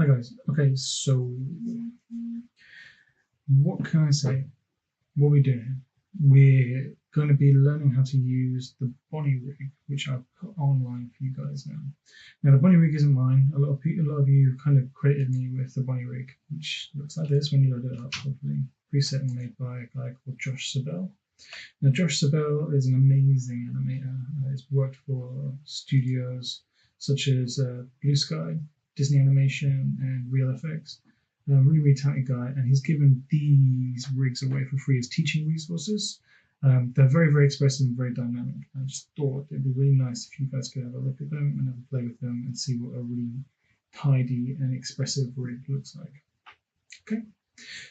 Hi guys. Okay, so what can I say? What are we doing? We're going to be learning how to use the Bonnie rig, which I've put online for you guys now. Now the Bonnie rig isn't mine. A lot of you kind of credited me with the Bonnie rig, which looks like this when you load it up. Hopefully, preset and made by a guy called Josh Sabell. Now Josh Sabell is an amazing animator. He's worked for studios such as Blue Sky, Disney Animation, and Real FX. Really, really talented guy, and he's given these rigs away for free as teaching resources. They're very, very expressive and very dynamic. I just thought it'd be really nice if you guys could have a look at them and have a play with them and see what a really tidy and expressive rig looks like. Okay,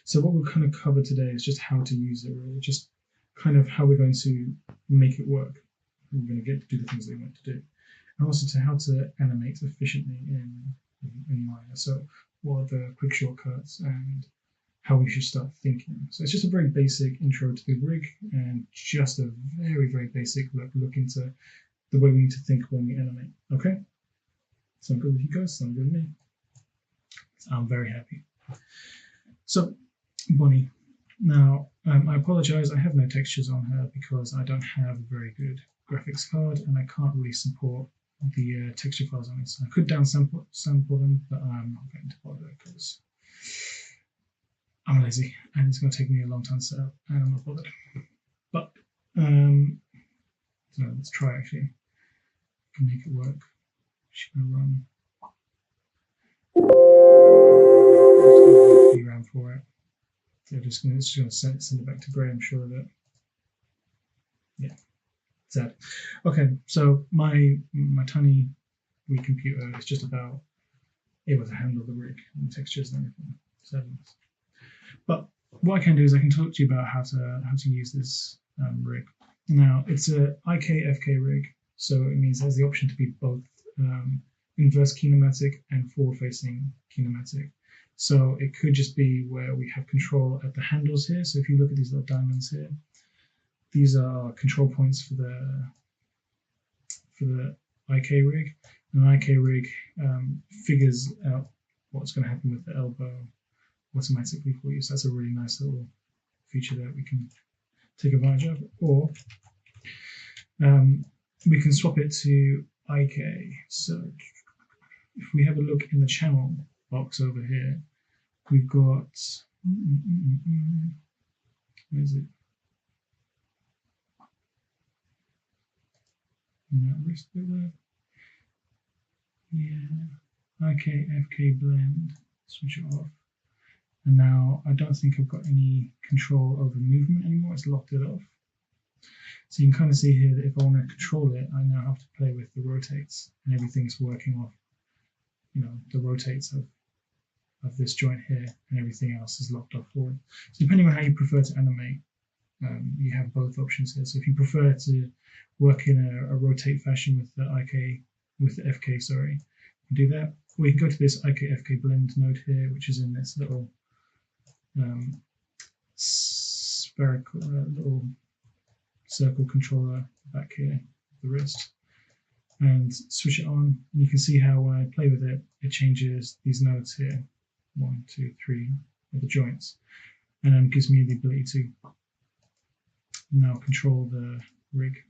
so what we'll kind of cover today is just how to use it, really, just kind of how we're going to make it work. We're going to get to do the things that we want to do, and also to how to animate efficiently in Maya. So what are the quick shortcuts and how we should start thinking. So it's just a very basic intro to the rig and just a very, very basic look into the way we need to think when we animate. Okay? Sound good with you guys? Sound good with me? I'm very happy. So, Bonnie. Now, I apologize, I have no textures on her because I don't have a very good graphics card and I can't really support the texture files on it. So I could downsample them, but I'm not going to bother because I'm lazy and it's going to take me a long time to set up and I'm not bothered. But so let's try actually. I can make it work. Should I run? VRAM for it. So it's just going to send it back to Gray. I'm sure of it. Yeah. That. Okay, so my tiny Wii computer is just about able to handle the rig and the textures and everything. Settings. But what I can do is I can talk to you about how to use this rig. Now it's a IK-FK rig, so it means it has the option to be both inverse kinematic and forward-facing kinematic. So it could just be where we have control at the handles here. So if you look at these little diamonds here, these are control points for the IK rig. And the IK rig figures out what's going to happen with the elbow automatically for you. So that's a really nice little feature that we can take advantage of. Or we can swap it to IK. So if we have a look in the channel box over here, we've got, where is it? That wrist bit there. Yeah, IK-FK blend, switch it off. And now I don't think I've got any control over movement anymore, it's locked it off. So you can kind of see here that if I want to control it, I now have to play with the rotates and everything's working off, the rotates of this joint here and everything else is locked off forward. So depending on how you prefer to animate, you have both options here. So if you prefer to work in a rotate fashion with the FK, sorry, you do that. Or you can go to this IK-FK blend node here, which is in this little spherical little circle controller back here, the wrist, and switch it on. And you can see how when I play with it, it changes these nodes here, 1, 2, 3, of the joints, and gives me the ability to now control the rig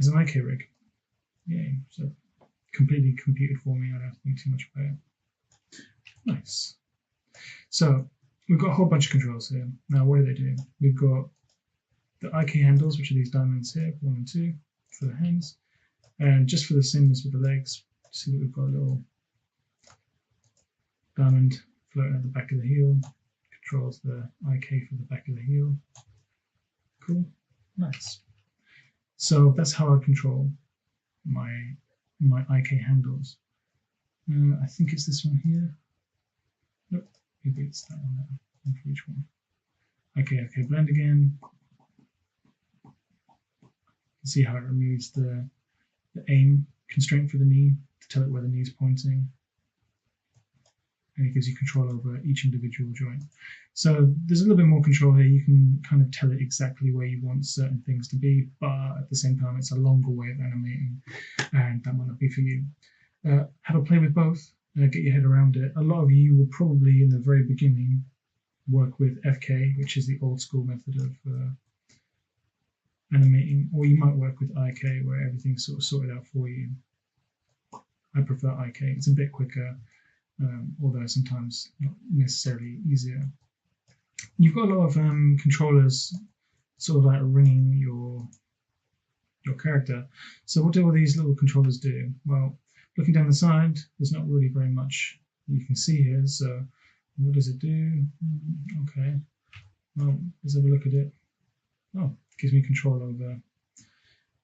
as an IK rig. Yeah, so completely computed for me. I don't have to think too much about it. Nice. So we've got a whole bunch of controls here. Now, what do they do? We've got the IK handles, which are these diamonds here, 1 and 2, for the hands. And just for the same as with the legs, see that we've got a little diamond floating at the back of the heel. Controls the IK for the back of the heel. Cool. Nice. So that's how I control my IK handles. I think it's this one here. Nope, maybe it's that one there. One for each one. IK-FK blend again. You can see how it removes the aim constraint for the knee to tell it where the knee is pointing. And it gives you control over each individual joint. So there's a little bit more control here. You can kind of tell it exactly where you want certain things to be, but at the same time, it's a longer way of animating, and that might not be for you. Have a play with both. get your head around it. A lot of you will probably, in the very beginning, work with FK, which is the old school method of animating, or you might work with IK, where everything's sort of sorted out for you. I prefer IK. It's a bit quicker, although sometimes not necessarily easier. You've got a lot of controllers sort of like ringing your character. So what do all these little controllers do? Well, looking down the side, there's not really very much you can see here. So what does it do? Okay, well, let's have a look at it. Oh, it gives me control over,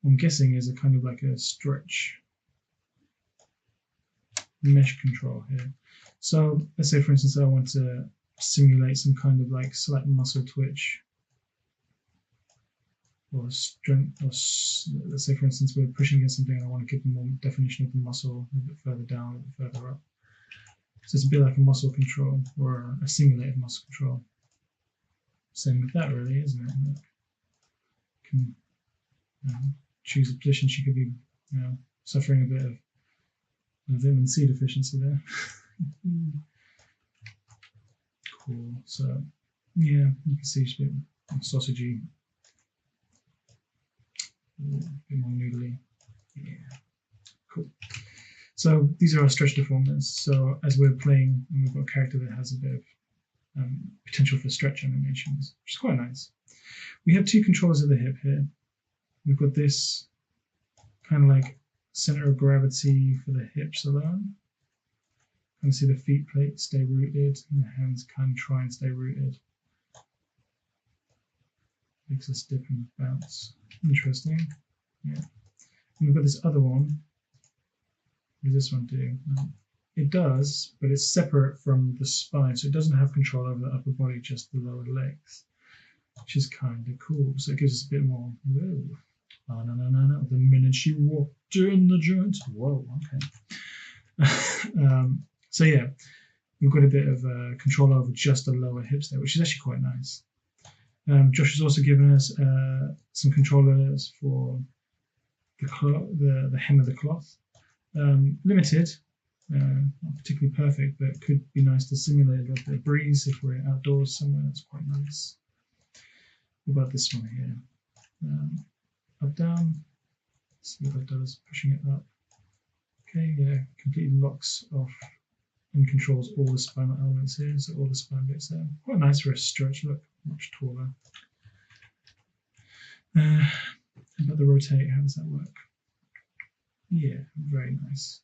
I'm guessing is a kind of like a stretch mesh control here. So let's say, for instance, I want to simulate some kind of like slight muscle twitch or strength, or let's say, for instance, we're pushing against something and I want to give more definition of the muscle a bit further down, a bit further up. So it's a bit like a muscle control or a simulated muscle control. Same with that, really, isn't it? Look, can choose a position. She could be, suffering a bit of vitamin C deficiency there. Cool. So yeah, you can see she's a bit sausagey, a bit more noodly. Yeah, cool. So these are our stretch deformers. So as we're playing, and we've got a character that has a bit of potential for stretch animations, which is quite nice. We have two controllers at the hip here. We've got this kind of like center of gravity for the hips alone. You can see the feet plate stay rooted, and the hands kind of try and stay rooted. Makes us dip and bounce. Interesting. Yeah. And we've got this other one. What does this one do? It does, but it's separate from the spine, so it doesn't have control over the upper body, just the lower legs, which is kind of cool. So it gives us a bit more. Whoa. Oh, no. The minute she walked in the joint. Whoa, okay. So yeah, we've got a bit of control over just the lower hips there, which is actually quite nice. Josh has also given us some controllers for the hem of the cloth. Limited, not particularly perfect, but it could be nice to simulate a little bit of breeze if we're outdoors somewhere. That's quite nice. What about this one here? Up, down. Let's see what that does. Pushing it up. Okay, yeah, completely locks off and controls all the spinal elements here, so all the spine bits there. Quite nice for a stretch. Look, much taller. How about the rotate? How does that work? Yeah, very nice.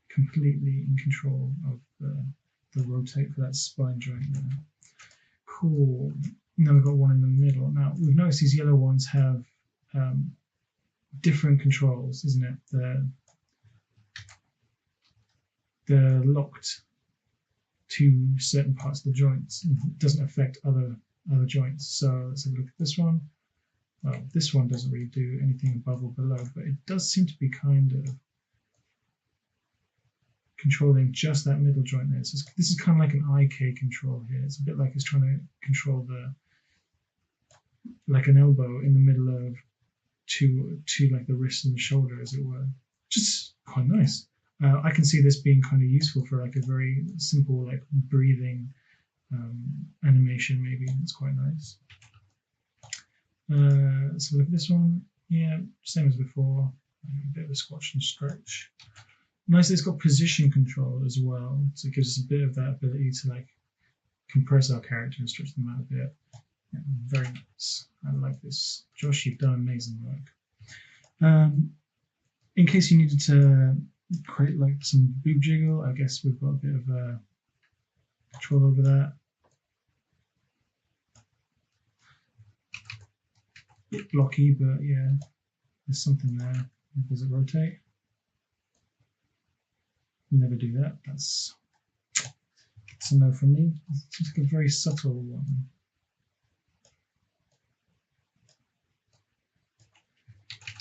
Completely in control of the rotate for that spine joint there. Cool. Now we've got one in the middle. Now we've noticed these yellow ones have different controls, isn't it? They're locked to certain parts of the joints. It doesn't affect other joints. So let's have a look at this one. Well, this one doesn't really do anything above or below, but it does seem to be kind of controlling just that middle joint there. So this is kind of like an IK control here. It's a bit like it's trying to control like an elbow in the middle of two like the wrist and the shoulder, as it were. Just quite nice. I can see this being kind of useful for like a very simple like breathing animation. Maybe it's quite nice. Let's look at this one. Yeah, same as before. A bit of a squash and stretch. Nice, it's got position control as well, so it gives us a bit of that ability to like compress our character and stretch them out a bit. Yeah, very nice. I like this. Josh, you've done amazing work. In case you needed to create like some boob jiggle, I guess we've got a bit of control over that. Bit blocky, but yeah, there's something there. Does it rotate? Never do that. That's a no from me. It's like a very subtle one.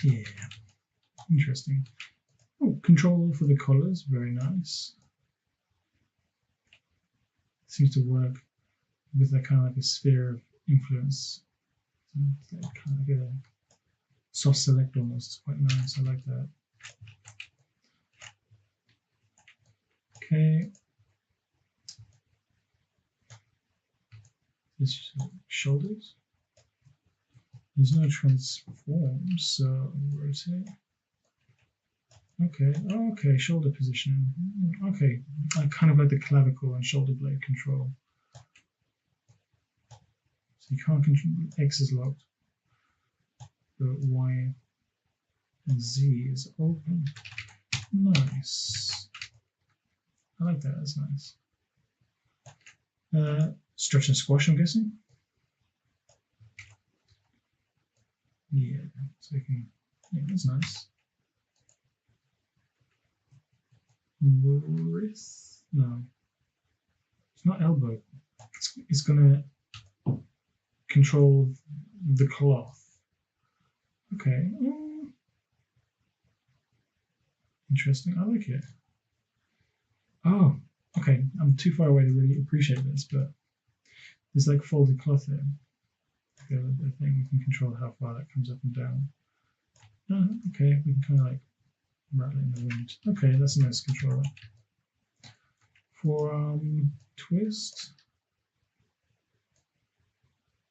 Yeah, interesting. Oh, control for the collars, very nice. Seems to work with that kind of like a sphere of influence. Kind of like a soft select almost. It's quite nice. I like that. Okay. This shoulders. There's no transform, so rotate. Okay. Oh, okay. Shoulder positioning. Okay. I kind of like the clavicle and shoulder blade control. So you can't control. X is locked, but Y and Z is open. Nice. I like that. That's nice. Stretch and squash, I'm guessing. Yeah. So we can. Yeah, that's nice. Wrist? No. It's not elbow. It's gonna control the cloth. Okay. Interesting. I like it. Oh, okay. I'm too far away to really appreciate this, but there's like folded cloth there. The thing we can control how far that comes up and down. Oh, okay, we can kind of like rattle it in the wind. Okay, that's a nice controller. Forearm twist.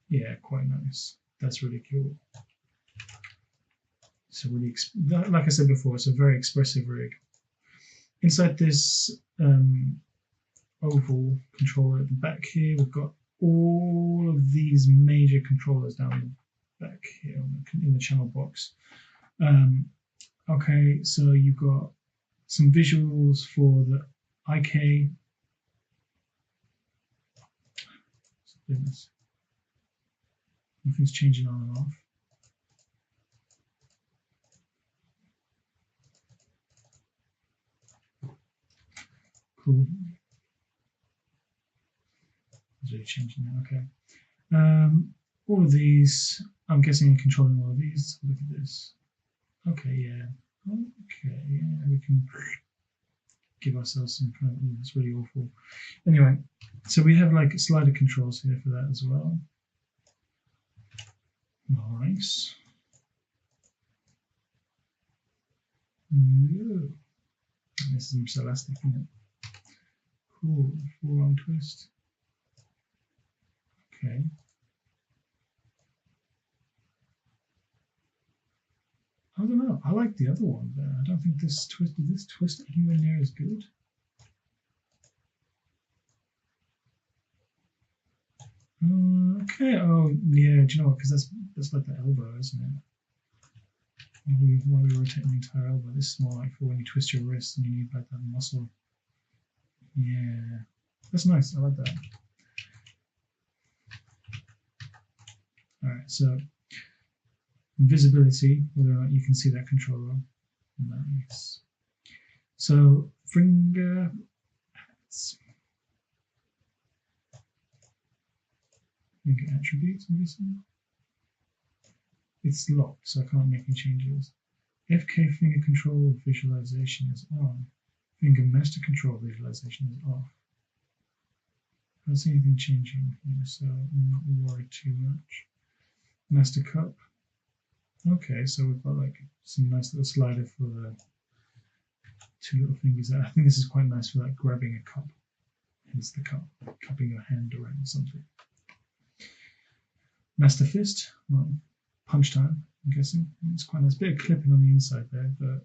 Yeah, quite nice. That's really cool. So really, like I said before, it's a very expressive rig. Inside this oval controller at the back here, we've got all of these major controllers down the back here in the channel box. Okay, so you've got some visuals for the IK. Goodness. Nothing's changing on and off. Cool. It's really changing now. Okay. All of these, I'm guessing I'm controlling all of these. Look at this. Okay, yeah. Okay, yeah, we can give ourselves some kind of, it's really awful. Anyway, so we have like slider controls here for that as well. Nice. Ooh. This is elastic, isn't it? Cool. Forearm twist. Okay. I don't know. I like the other one there. I don't think this twist anywhere near as good. Okay. Oh, yeah. Do you know what? Because that's like the elbow, isn't it? While we rotate the entire elbow, this is more like for when you twist your wrist and you need like that muscle. Yeah, that's nice. I like that. All right, so visibility, whether or not you can see that controller. Nice. So finger attributes, I'm guessing. It's locked, so I can't make any changes. FK finger control visualization is on. Finger master control visualization is off. I don't see anything changing here, so I'm not worried too much. Master cup. Okay, so we've got like some nice little slider for the two little fingers there. I think this is quite nice for like grabbing a cup. Hence the cup, cupping your hand around something. Master fist. Well, punch time, I'm guessing. It's quite nice. Bit of clipping on the inside there, but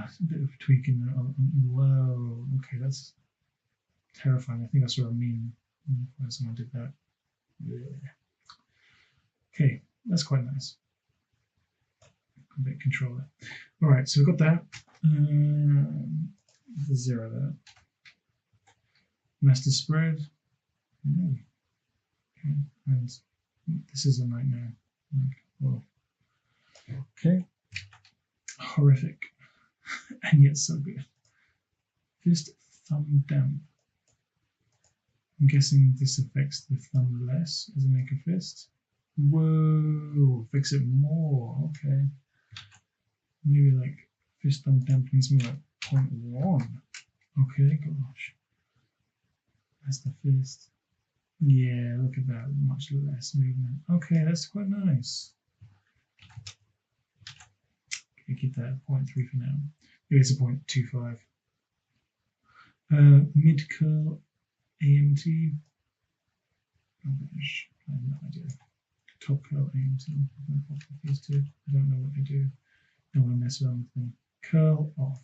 it's a bit of tweaking. Whoa, okay, that's terrifying. I think that's what I mean when someone did that. Yeah. Okay, that's quite nice. A bit controller. All right, so we've got that. Zero there. Master spread. Okay, and this is a nightmare. Like, whoa. Okay. Horrific. And yet so good. Fist thumb down. I'm guessing this affects the thumb less as I make a fist. Whoa, fix it more. Okay. Maybe like fist thumb dampening's more like 0.1. Okay, gosh. That's the fist. Yeah, look at that. Much less movement. Okay, that's quite nice. Okay, keep that at 0.3 for now. Maybe it's a 0.25. Mid curl AMT. Oh gosh, I have no idea. Top curl AMT. I'm going to pop these two. I don't know what they do. I don't want to mess around with them. Curl off.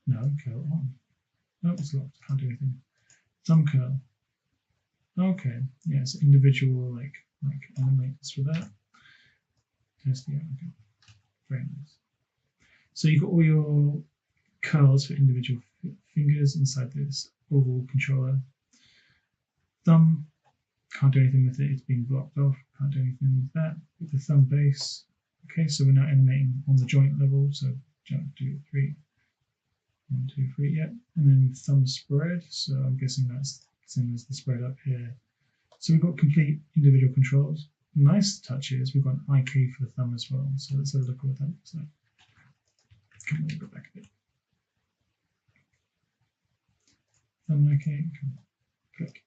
No, curl on. No, it's locked. Can't do anything. Thumb curl. Okay, yeah, it's individual like animators for that. Test the okay. Very nice. So you've got all your curls for individual fingers inside this oval controller. Thumb, can't do anything with it, it's being blocked off, can't do anything with that. With the thumb base, okay, so we're now animating on the joint level, so jump, 2, 3, 1, 2, 3, yep. And then thumb spread, so I'm guessing that's the same as the spread up here. So we've got complete individual controls. Nice touch is we've got an IK for the thumb as well, so let's have a look at what that looks like. Come on, go back a bit. Thumb IK, come on, click.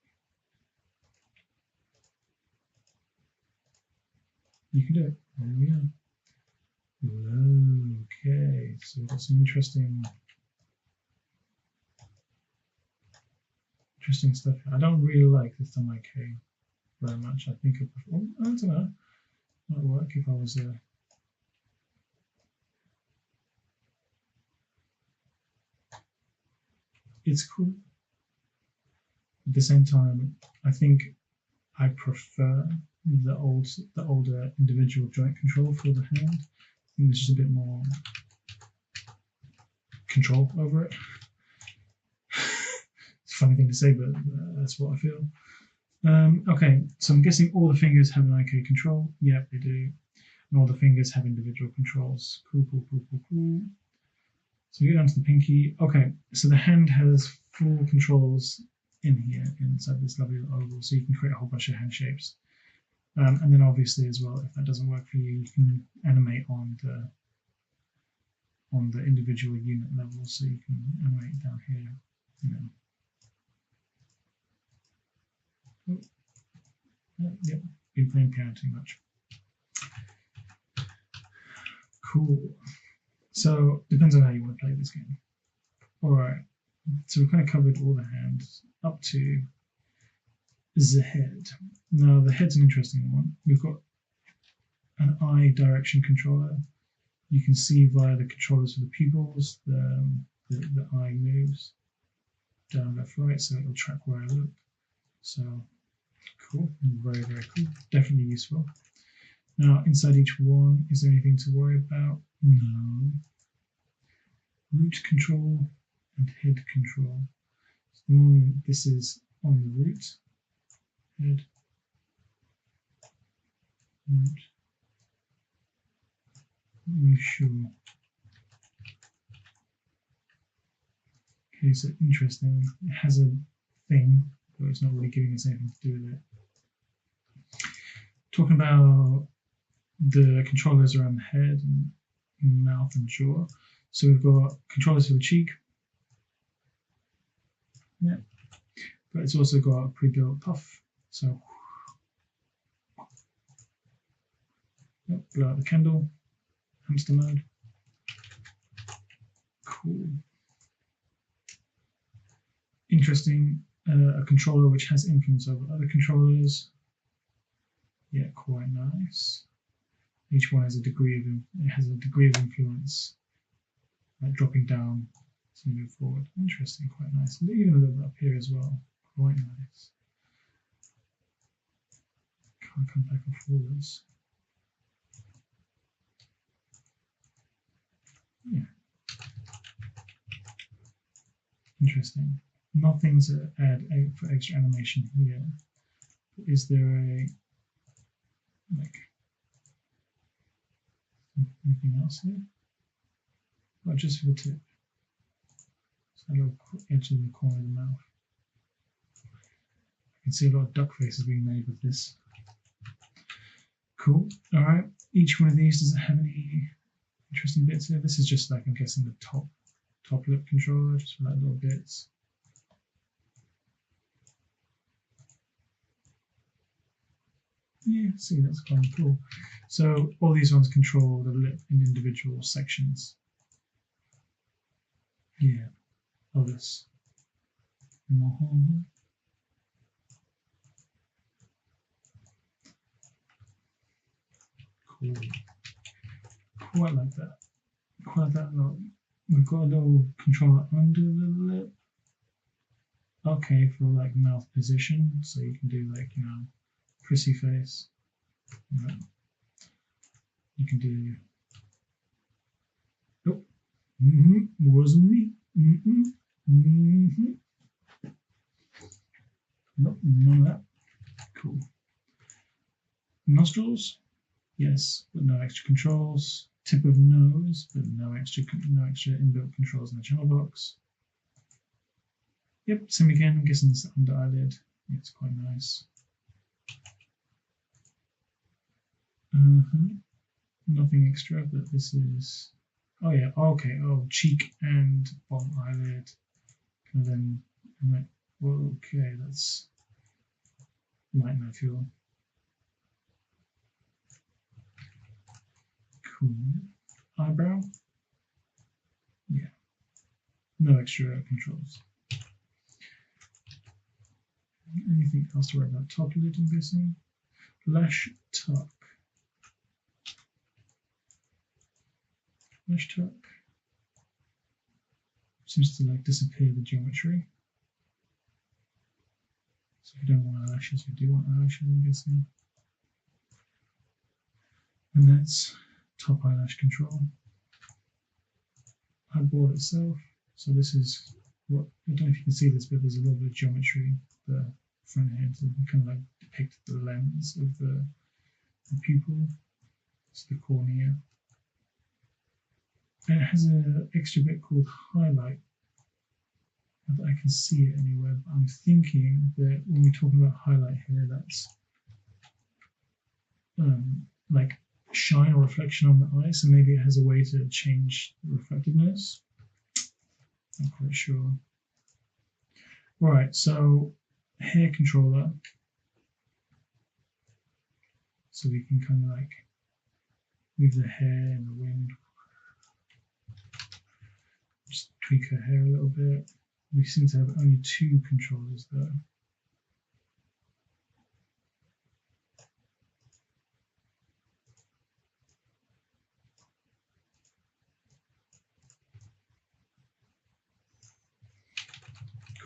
You can do it. There we are. Okay, so we've got some interesting stuff here. I don't really like the thumb IK very much. I think I don't know. Might work if I was it's cool. At the same time, I think I prefer the older individual joint control for the hand. I think there's just a bit more control over it. It's a funny thing to say, but that's what I feel. Okay, so I'm guessing all the fingers have an IK control. Yep, they do. And all the fingers have individual controls. Cool, cool, cool, cool, cool. So we get down to the pinky. Okay, so the hand has 4 controls in here, inside this lovely little oval, so you can create a whole bunch of hand shapes. And then obviously as well, if that doesn't work for you, you can animate on the individual unit level, so you can animate down here, you know. Oh, yep, been playing piano too much. Cool. So depends on how you want to play this game. All right. So we've kind of covered all the hands up to the head. Now the head's an interesting one. We've got an eye direction controller. You can see via the controllers for the pupils, the eye moves down, left, right, so it'll track where I look. So cool, very, very cool. Definitely useful. Now inside each one, is there anything to worry about? No. Root control and head control. So this is on the root, head, root. Are you sure? Okay, so interesting. It has a thing, but it's not really giving us anything to do with it. Talking about the controllers around the head and mouth and jaw. So we've got controllers for the cheek. Yeah. But it's also got a pre-built puff. So yep, blow out the candle. Hamster mode. Cool. Interesting. A controller which has influence over other controllers. Yeah, quite nice. Each one has a degree of influence, like dropping down to move forward. Interesting, quite nice. Even a little bit up here as well. Quite nice. Can't come back or forwards. Yeah. Interesting. Nothing to add for extra animation here. Is there a anything else here? Or just for the tip? So a little edge in the corner of the mouth. I can see a lot of duck faces being made with this. Cool. All right. Each one of these, does it have any interesting bits here? This is just like, I'm guessing, the top lip controller, just for like little bits. Yeah, see, that's quite cool. So all these ones control the lip in individual sections. Yeah, of this. Cool. Quite like that. Quite like that. Look, we've got a little controller under the lip. Okay, for like mouth position, so you can do like, you know, prissy face. Right. You can do. Nope. Wasn't me. Nope, none of that. Cool. Nostrils, yes, but no extra controls. Tip of nose, but no extra inbuilt controls in the channel box. Yep, same again. I'm guessing this under eyelid. It's quite nice. Nothing extra, but this is. Oh yeah. Okay. Oh, cheek and bottom eyelid. And then I'm like, well, okay, that's lighten, I feel. Cool. Eyebrow. Yeah. No extra controls. Anything else to worry about? Top lid, I'm guessing. Lash tuck. Lash tuck. Seems to like disappear the geometry. So if you don't want eyelashes, you do want eyelashes, I'm guessing. And that's top eyelash control. Eyeball itself. So this is what, I don't know if you can see this, but there's a little bit of geometry. The front head, so you can kind of like depict the lens of the pupil. It's the cornea. And it has an extra bit called highlight. Not that I can see it anywhere, but I'm thinking that when we're talking about highlight here, that's like shine or reflection on the eye. So maybe it has a way to change the reflectiveness. Not quite sure. All right, so hair controller. So we can kind of like move the hair in the wind. Just tweak her hair a little bit. We seem to have only 2 controllers though.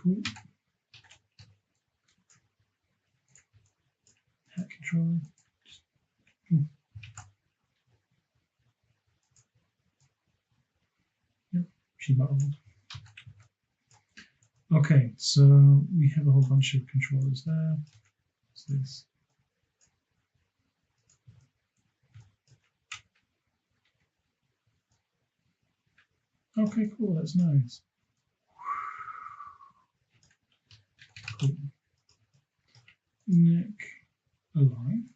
Cool. Hat controller. Yep, she bubbled. Okay, so we have a whole bunch of controllers there. What's this? Okay, cool, that's nice. Cool. Neck align.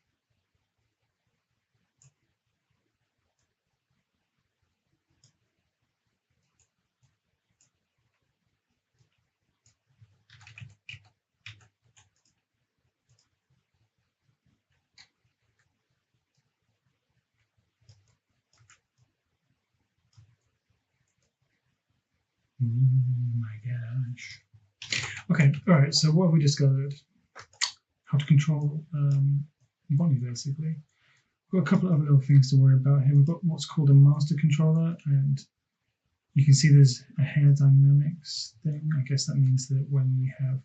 Oh my gosh. Okay, all right, so what have we discovered? How to control body, basically. We've got a couple of other little things to worry about here. We've got what's called a master controller, and you can see there's a hair dynamics thing. I guess that means that when we have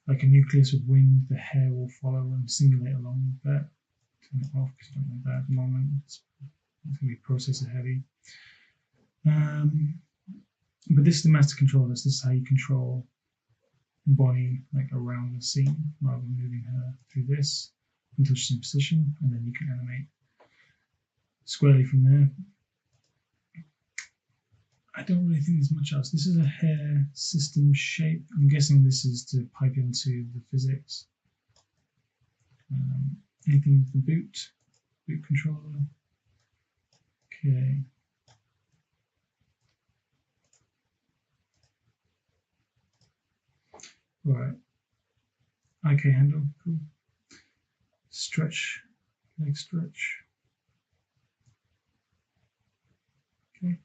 like a nucleus with wind, the hair will follow and simulate along with that. Turn it off because I don't want that at the moment. It's going to be processor heavy. But this is the master controller. This is how you control Bonnie like around the scene rather than moving her through this until she's in position, and then you can animate squarely from there. I don't really think there's much else. This is a hair system shape. I'm guessing this is to pipe into the physics. Anything with the boot controller. Okay. All right. IK handle, cool. Stretch, leg stretch. Okay.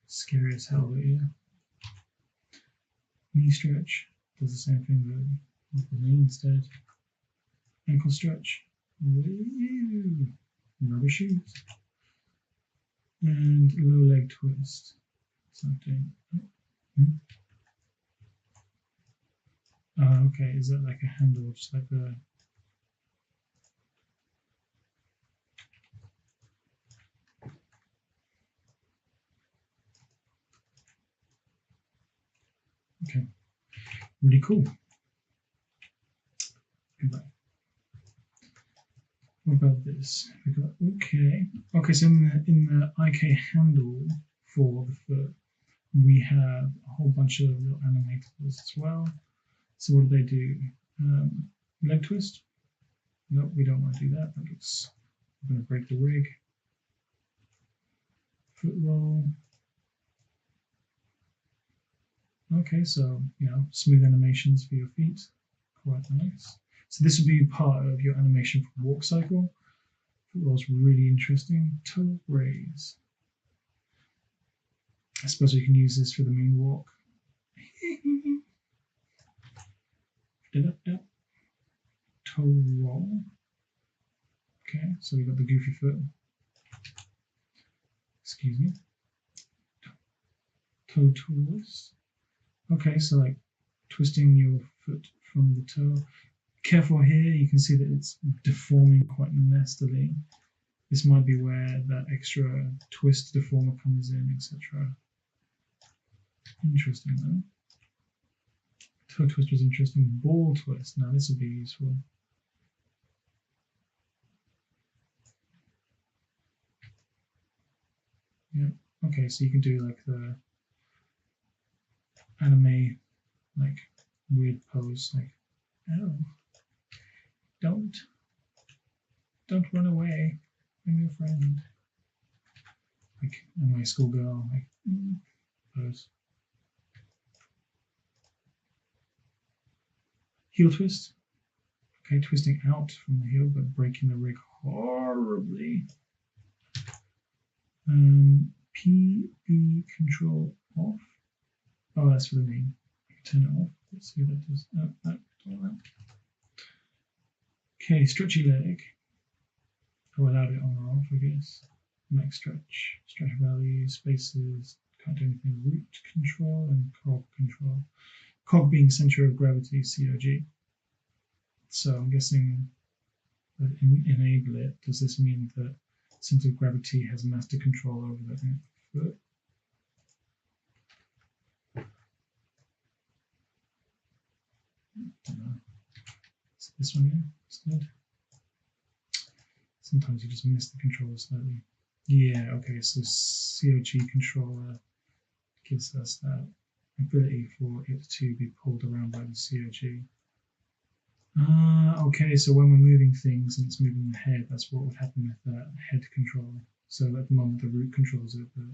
Scary as hell, but yeah. Knee stretch does the same thing with the knee instead. Ankle stretch. Woo. Rubber shoes. And low leg twist. Something. Okay, is that like a handle, just like the... Okay, really cool. Goodbye. What about this? We got okay. So in the IK handle for the foot, we have a whole bunch of little animators as well. So what do they do? Leg twist? Nope, we don't want to do that. That looks, we're going to break the rig. Foot roll. Okay, so smooth animations for your feet. Quite nice. So this would be part of your animation for walk cycle. Foot roll's really interesting. Toe raise. I suppose we can use this for the moonwalk. Toe roll. Okay, so we got the goofy foot. Excuse me. Toe twist. Okay, so like twisting your foot from the toe. Careful here, you can see that it's deforming quite nastily. This might be where that extra twist deformer comes in, etc. Interesting though. Toe twist was interesting. Ball twist. Now this would be useful. Yeah. Okay, so you can do like the anime, like weird pose, like, oh, don't run away. I'm your friend. Like anime schoolgirl, like pose. Heel twist. Okay, twisting out from the heel, but breaking the rig horribly. PB control off. Oh, that's for the knee. Turn it off. Let's see what that does. That. Okay, stretchy leg. I allowed it on or off, I guess. Neck stretch, stretch value, spaces, can't do anything. Root control and cog control. Cog being center of gravity, COG. So I'm guessing that enable it. Does this mean that center of gravity has master control over the foot? Don't know. Is this one here instead? Sometimes you just miss the controller slightly. Yeah, okay, so COG controller gives us that ability for it to be pulled around by the COG. Okay, so when we're moving things and it's moving the head, that's what would happen with that head controller. So at the moment the root controls it, but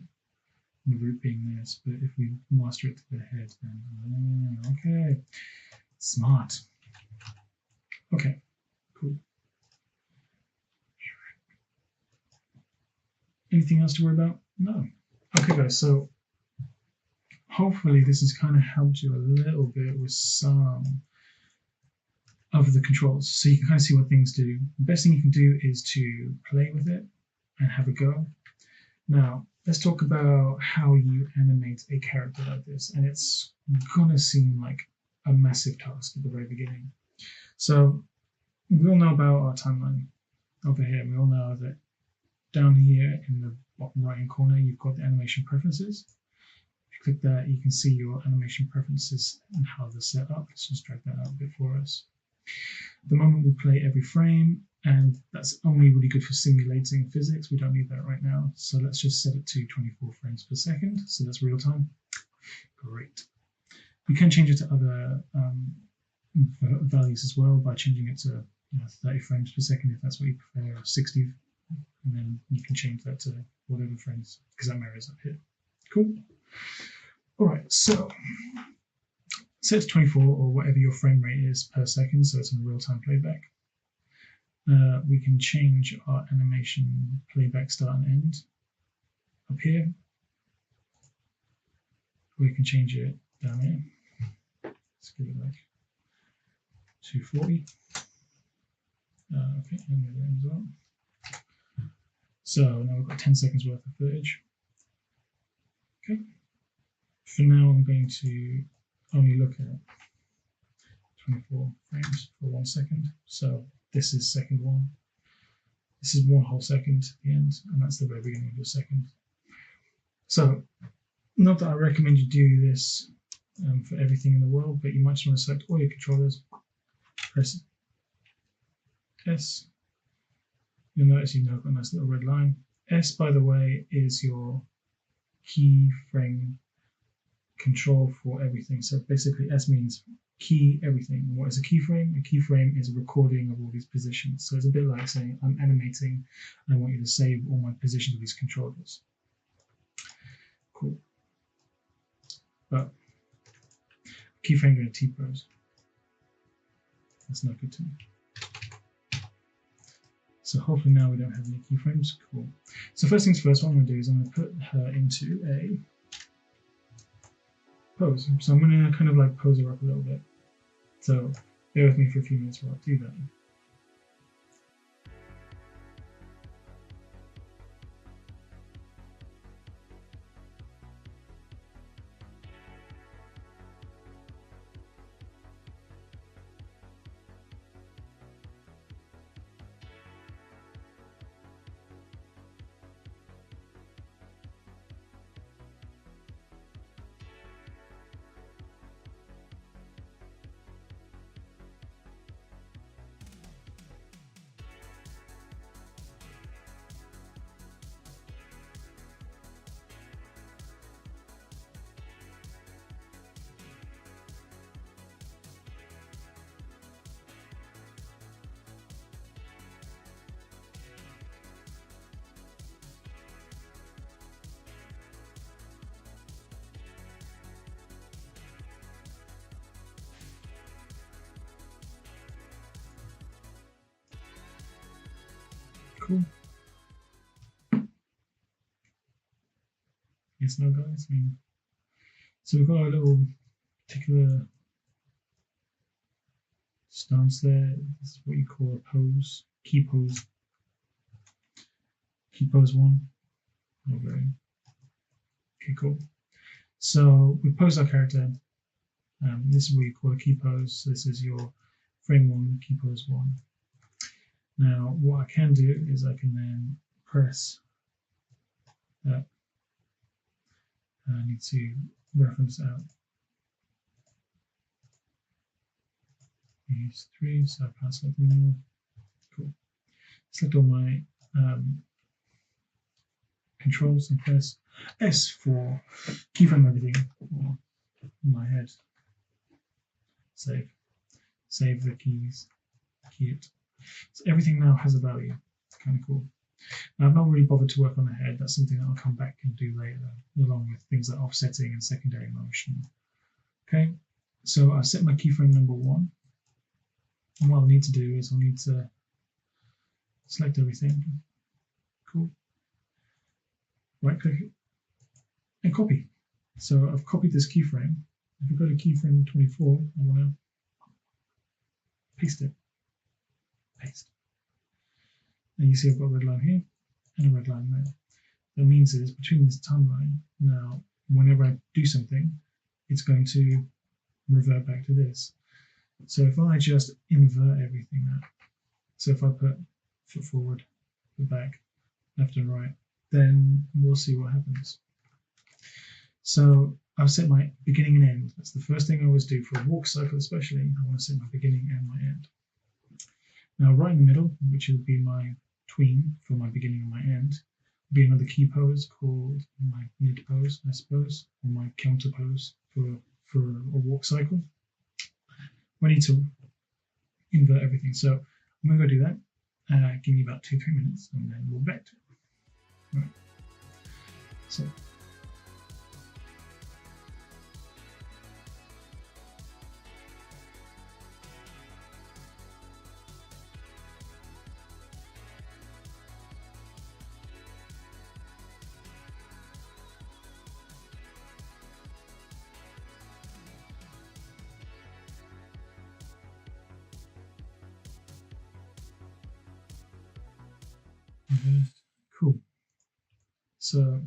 the root being this, but if we master it to the head, then okay, smart. Okay, cool. Anything else to worry about? No. Okay, guys, so hopefully this has kind of helped you a little bit with some of the controls, so you can kind of see what things do. The best thing you can do is to play with it and have a go. Now, let's talk about how you animate a character like this, and it's gonna seem like a massive task at the very beginning. So we all know about our timeline over here. We all know that down here in the bottom right hand corner, you've got the animation preferences. If you click that, you can see your animation preferences and how they're set up. Let's just drag that out a bit for us. At the moment, we play every frame, and that's only really good for simulating physics. We don't need that right now. So let's just set it to 24 frames per second. So that's real time. Great. We can change it to other values as well by changing it to 30 frames per second if that's what you prefer, or 60. And then you can change that to whatever frames, because that mirrors up here. Cool. All right, so set to 24 or whatever your frame rate is per second, so it's in real-time playback. We can change our animation playback start and end up here. We can change it down here. Let's give it like 240. Okay, and the other end as well. So now we've got 10 seconds worth of footage. Okay. For now, I'm going to only look at 24 frames for 1 second. So this is second one. This is 1 whole second at the end, and that's the very beginning of your second. So, not that I recommend you do this for everything in the world, but you might just want to select all your controllers, press S. You'll notice you've now got a nice little red line. S, by the way, is your keyframe control for everything. So basically S means key everything. What is a keyframe? A keyframe is a recording of all these positions. So it's a bit like saying I'm animating and I want you to save all my positions of these controllers. Cool. But keyframe going to T-pose. That's not good to me. So hopefully now we don't have any keyframes. Cool. So first things first, what I'm going to do is I'm going to put her into a pose. So I'm going to kind of like pose her up a little bit. So bear with me for a few minutes while I do that. Cool. Yes, no, guys. I mean, so we've got a little particular stance there. This is what you call a pose, key pose. Key pose 1. Okay. Okay, cool. So we pose our character. This is what you call a key pose. So this is your frame 1, key pose 1. Now, what I can do is I can then press that. I need to reference out these 3, so I pass that minimal. Cool. Select all my controls and press S for keyframe everything, or in my head. Save. Save the keys. Key it. So everything now has a value. It's kind of cool. Now, I've not really bothered to work on the head. That's something that I'll come back and do later, along with things like offsetting and secondary motion. Okay, so I've set my keyframe number 1. And what I'll need to do is I'll need to select everything. Cool. Right click it and copy. So I've copied this keyframe. If we go to keyframe 24, I want to paste it. Paste. And you see I've got a red line here and a red line there. That means is between this timeline, now whenever I do something, it's going to revert back to this. So if I just invert everything now, so if I put foot forward, foot back, left and right, then we'll see what happens. So I've set my beginning and end. That's the first thing I always do for a walk cycle, especially. I want to set my beginning and my end. Now, right in the middle, which will be my tween for my beginning and my end, will be another key pose called my mid pose, I suppose, or my counter pose for a walk cycle. We need to invert everything. So I'm going to go do that. Give me about 2-3 minutes, and then we'll back to it. Right. So. So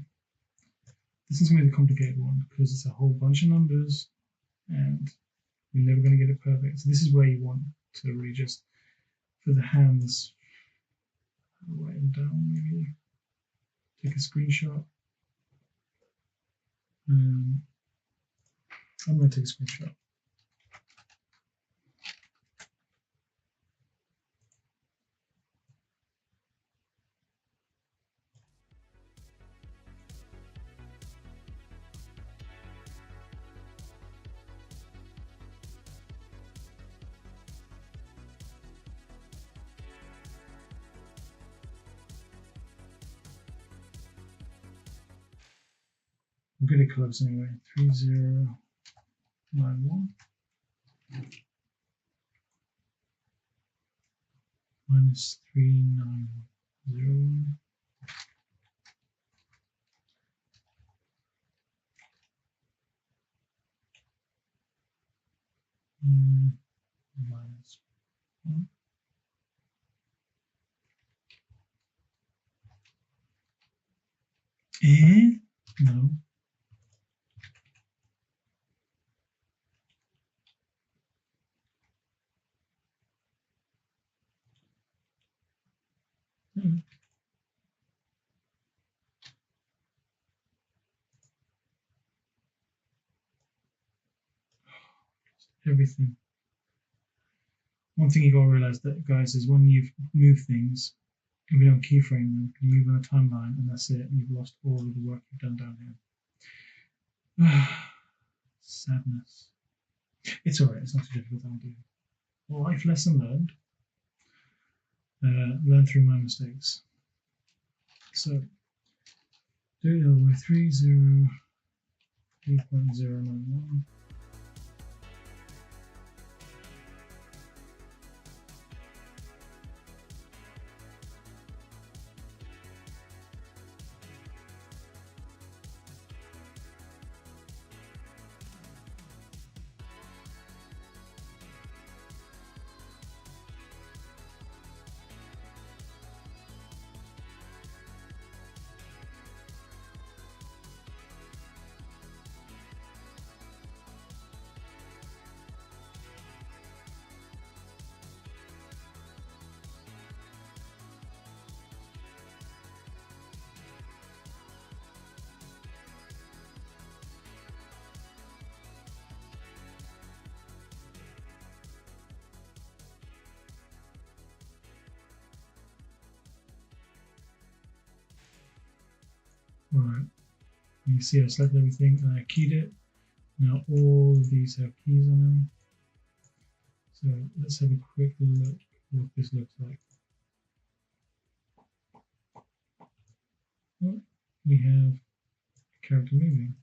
this is going to be the complicated one because it's a whole bunch of numbers and we're never going to get it perfect. So this is where you want to really just, for the hands, write them down, maybe take a screenshot. I'm going to take a screenshot. I'm pretty close anyway. 3091 minus 3901 minus 1. No. Everything. One thing you gotta realize that, guys, is when you've moved things, if you don't keyframe them, you move on a timeline, and that's it. You've lost all of the work you've done down here. Sadness. It's alright. It's not too difficult. I'll do. Life lesson learned. Learn through my mistakes. So do it over 3.091. Alright, you see I selected everything and I keyed it. Now all of these have keys on them. So let's have a quick look what this looks like. Well, we have a character moving.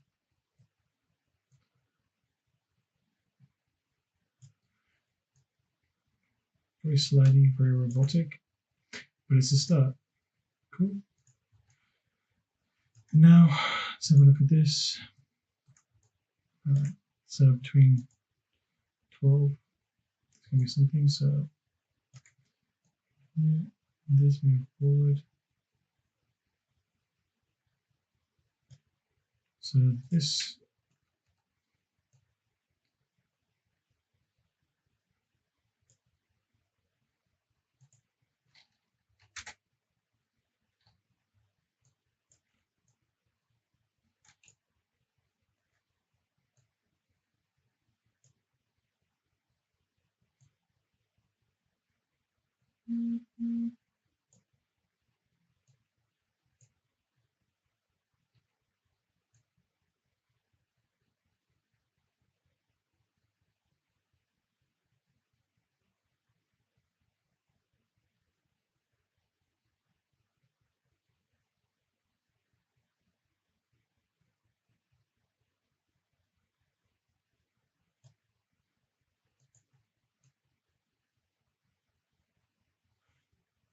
Very slidey, very robotic, but it's a start. Cool. And now let's have a look at this. Alright, so between 12, it's going to be something. So yeah, this move forward. So this.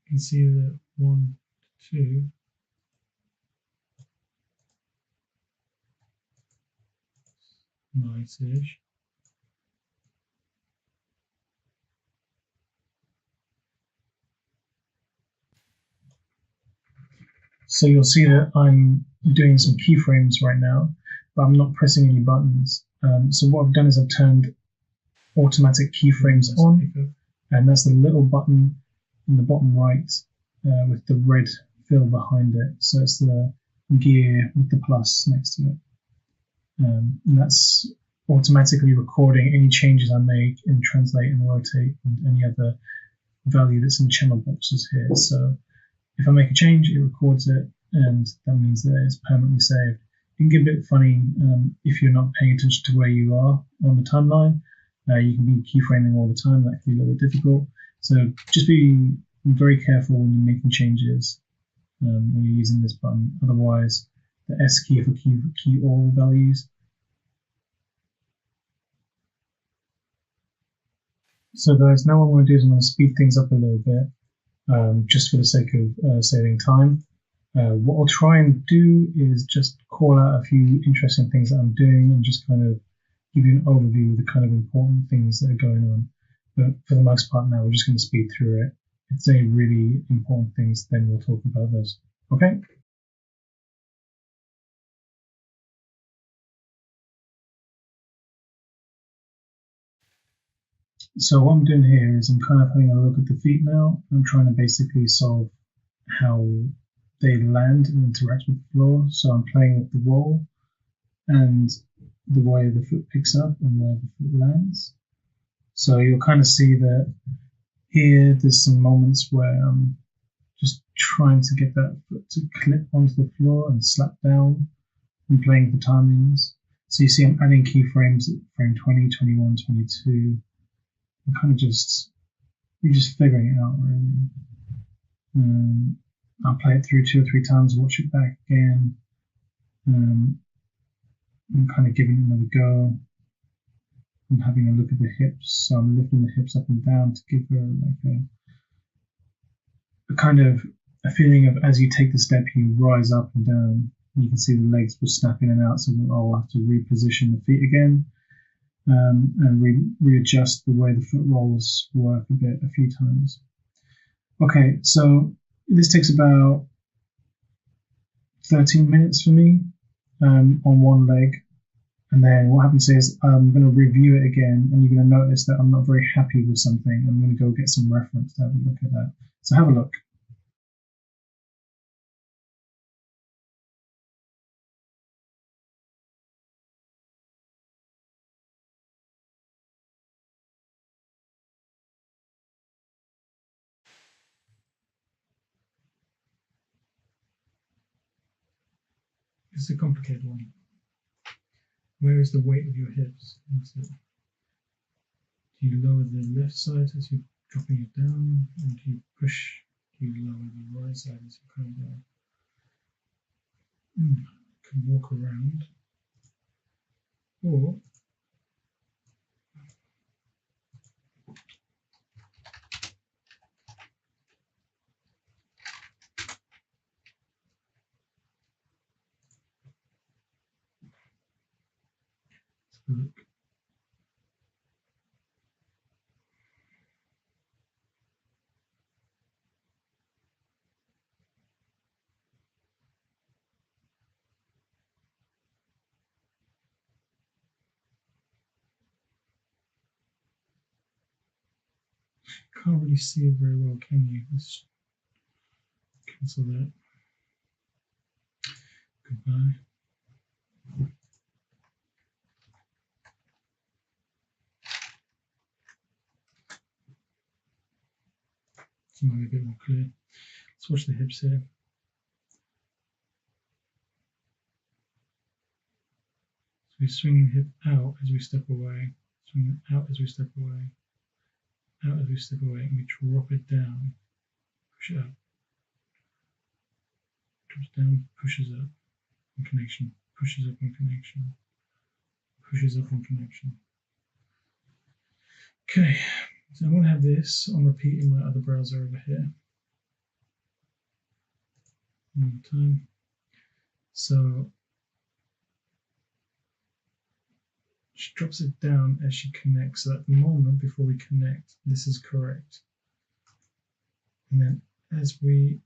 You can see that 1, 2. Nice-ish. So you'll see that I'm doing some keyframes right now, but I'm not pressing any buttons. So what I've done is I've turned automatic keyframes on, and that's the little button in the bottom right with the red fill behind it. So it's the gear with the plus next to it. And that's automatically recording any changes I make in translate and rotate and any other value that's in the channel boxes here. So if I make a change, it records it, and that means that it's permanently saved. It can get a bit funny if you're not paying attention to where you are on the timeline. You can be keyframing all the time. That can be a little bit difficult. So just be very careful when you're making changes when you're using this button. Otherwise, the S key for key all values. So guys, now what I'm going to do is I'm going to speed things up a little bit, just for the sake of saving time. What I'll try and do is just call out a few interesting things that I'm doing and just kind of give you an overview of the kind of important things that are going on. But for the most part now, we're just going to speed through it. If there's any really important things, then we'll talk about those. Okay? So what I'm doing here is I'm kind of having a look at the feet now. I'm trying to basically solve how they land and interact with the floor. So I'm playing with the wall and the way the foot picks up and where the foot lands. So you'll kind of see that here there's some moments where I'm just trying to get that foot to clip onto the floor and slap down and playing with the timings. So you see I'm adding keyframes at frame 20, 21, 22. I'm kind of we're just figuring it out really. I'll play it through 2 or 3 times, watch it back again. I'm kind of giving it another go. I'm having a look at the hips, so I'm lifting the hips up and down to give her like a kind of a feeling of as you take the step, you rise up and down. You can see the legs will snap in and out, so I'll have to reposition the feet again and readjust the way the foot rolls work a few times. Okay, so this takes about 13 minutes for me on one leg. And then what happens is I'm going to review it again, and you're going to notice that I'm not very happy with something. I'm going to go get some reference to have a look at that. So have a look. It's a complicated one. Where is the weight of your hips? Do you lower the left side as you're dropping it down, or do you push? Do you lower the right side as you come down? Can walk around, or look. Can't really see it very well, can you? Let's cancel that. Goodbye. This might be a bit more clear. Let's watch the hips here. So we swing the hip out as we step away, swing it out as we step away, out as we step away, and we drop it down, push it up. Drops down, pushes up, and connection, pushes up and connection, pushes up and connection. Okay, so I'm going to have this on repeat in my other browser over here. One more time. So she drops it down as she connects. So at the moment before we connect, this is correct. And then as we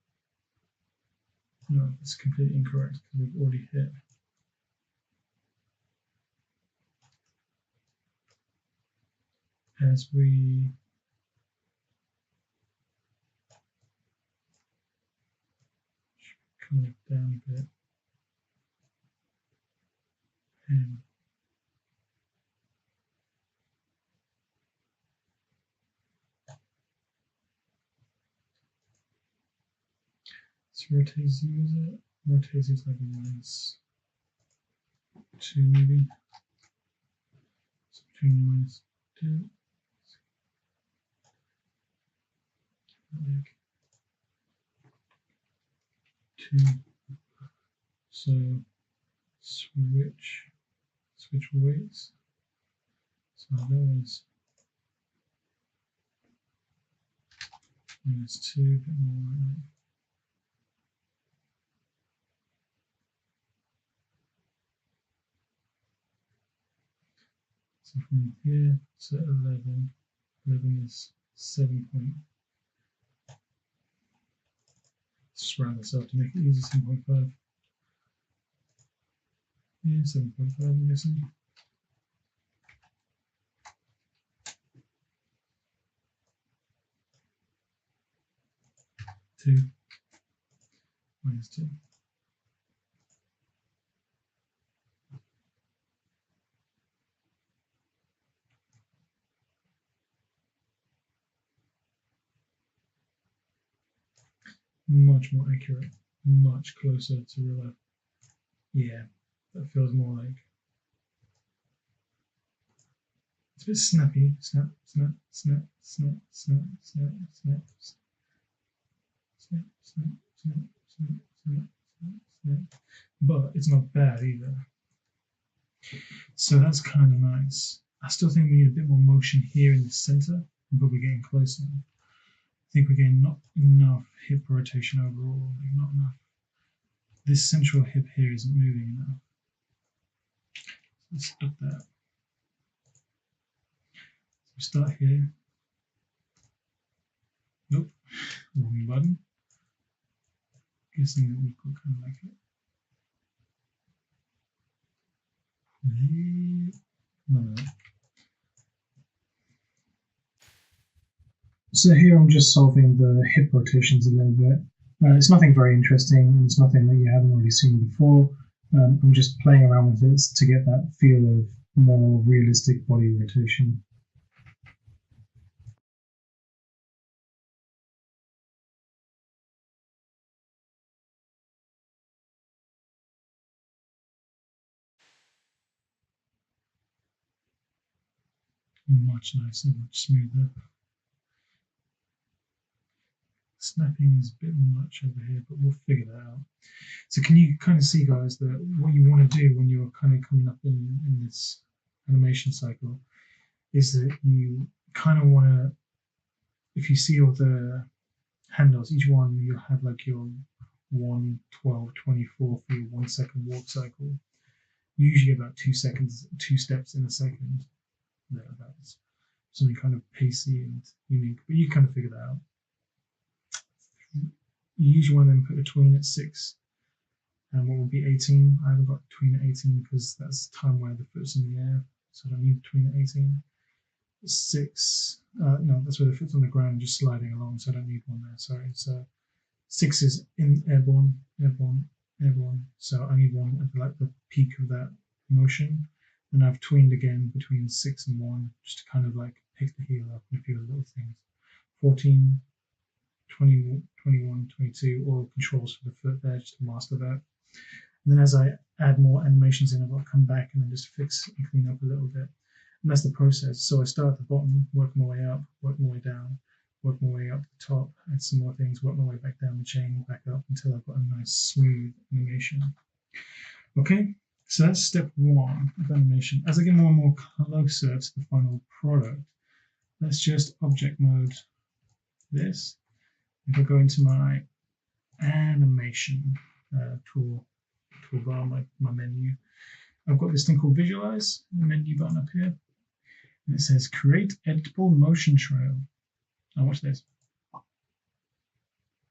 No, it's completely incorrect because we've already hit. As we come down a bit, and let's rotate user. Rotate is like -2 maybe. So between -2. Like 2. So switch weights. So that was -2, a bit more like that. So from here to 11, 11 is 7 point. Let's just round this up to make it easy, 7.5. Yeah, 7.5 I'm guessing. -2. Much more accurate, much closer to real life. Yeah, that feels more like it's a bit snappy. Snap, snap, snap, snap, snap, snap, snap, snap, snap, snap, snap, snap, snap. But it's not bad either. So that's kind of nice. I still think we need a bit more motion here in the center, but we're getting closer. I think we're getting not enough hip rotation overall. Like not enough. This central hip here isn't moving enough. Let's stop that. So we start here. Nope, wrong button. Guessing that we've got kind of like it. No. So here I'm just solving the hip rotations a little bit. It's nothing very interesting. It's nothing that you haven't already seen before. I'm just playing around with this to get that feel of more realistic body rotation. Much nicer, much smoother. Snapping is a bit much over here, but we'll figure that out. So can you kind of see, guys, that what you want to do when you're kind of coming up in this animation cycle is that you kind of want to, if you see all the handles, each one you'll have like your 1, 12, 24 for your 1 second walk cycle. Usually about 2 seconds, 2 steps in a second. Thereabouts. Something kind of pacey and unique, but you kind of figure that out. You usually want to then put a tween at 6 and what would be 18. I haven't got tween at 18 because that's the time where the foot's in the air, so I don't need tween at 18. 6, no, that's where the foot's on the ground just sliding along, so I don't need one there, sorry. So 6 is in airborne, airborne, airborne, so I need one at like the peak of that motion. And I've tweened again between 6 and 1 just to kind of like pick the heel up and a few of the little things. 14, 20, 21, 22, all controls for the foot there just to master that. And then as I add more animations in, I'll come back and then just fix and clean up a little bit. And that's the process. So I start at the bottom, work my way up, work my way down, work my way up the top, add some more things, work my way back down the chain, back up until I've got a nice smooth animation. Okay, so that's step 1 of animation. As I get more and more closer to the final product, let's just object mode this. If I go into my animation toolbar, my menu, I've got this thing called visualize, the menu button up here, and it says create editable motion trail. Now watch this.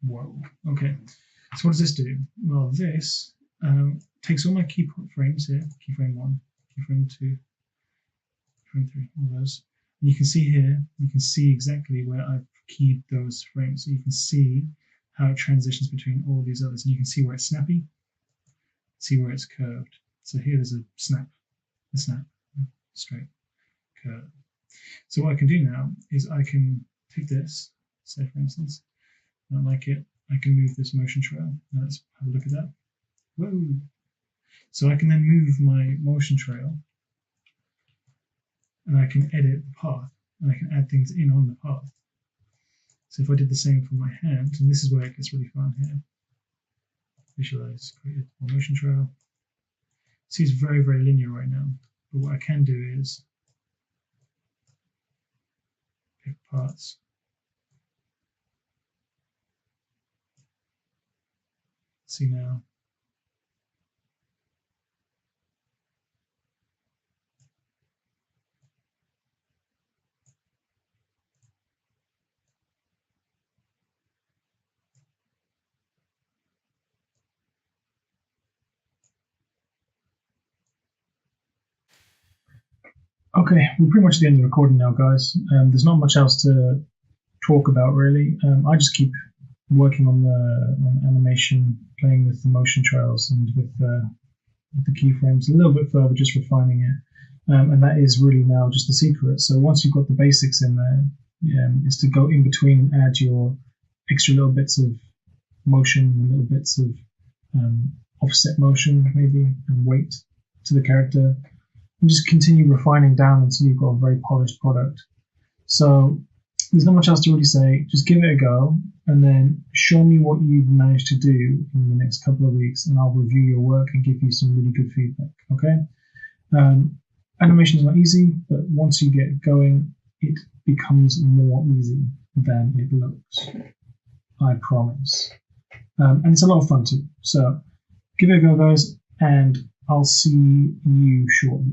Whoa, okay. So what does this do? Well, this takes all my keyframes here, keyframe 1, keyframe 2, keyframe 3, all those. And you can see here, you can see exactly where I've keyed those frames. So you can see how it transitions between all these others. And you can see where it's snappy, see where it's curved. So here there's a snap, straight, curve. So what I can do now is I can take this, say for instance, I don't like it, I can move this motion trail. Now let's have a look at that. Whoa! So I can then move my motion trail and I can edit the path and I can add things in on the path. So if I did the same for my hand, and this is where it gets really fun here. Visualize, create a motion trail. See, it's very, very linear right now. But what I can do is pick parts. See now. Okay, we're pretty much at the end of the recording now, guys. There's not much else to talk about, really. I just keep working on the animation, playing with the motion trails and with the keyframes a little bit further, just refining it. And that is really now just the secret. So once you've got the basics in there, is to go in between and add your extra little bits of motion, little bits of offset motion, maybe, and weight to the character. And just continue refining down until you've got a very polished product. So there's not much else to really say. Just give it a go and then show me what you've managed to do in the next couple of weeks, and I'll review your work and give you some really good feedback. Okay? Animation is not easy, but once you get going, it becomes more easy than it looks. I promise. And it's a lot of fun too. So give it a go, guys, and I'll see you shortly.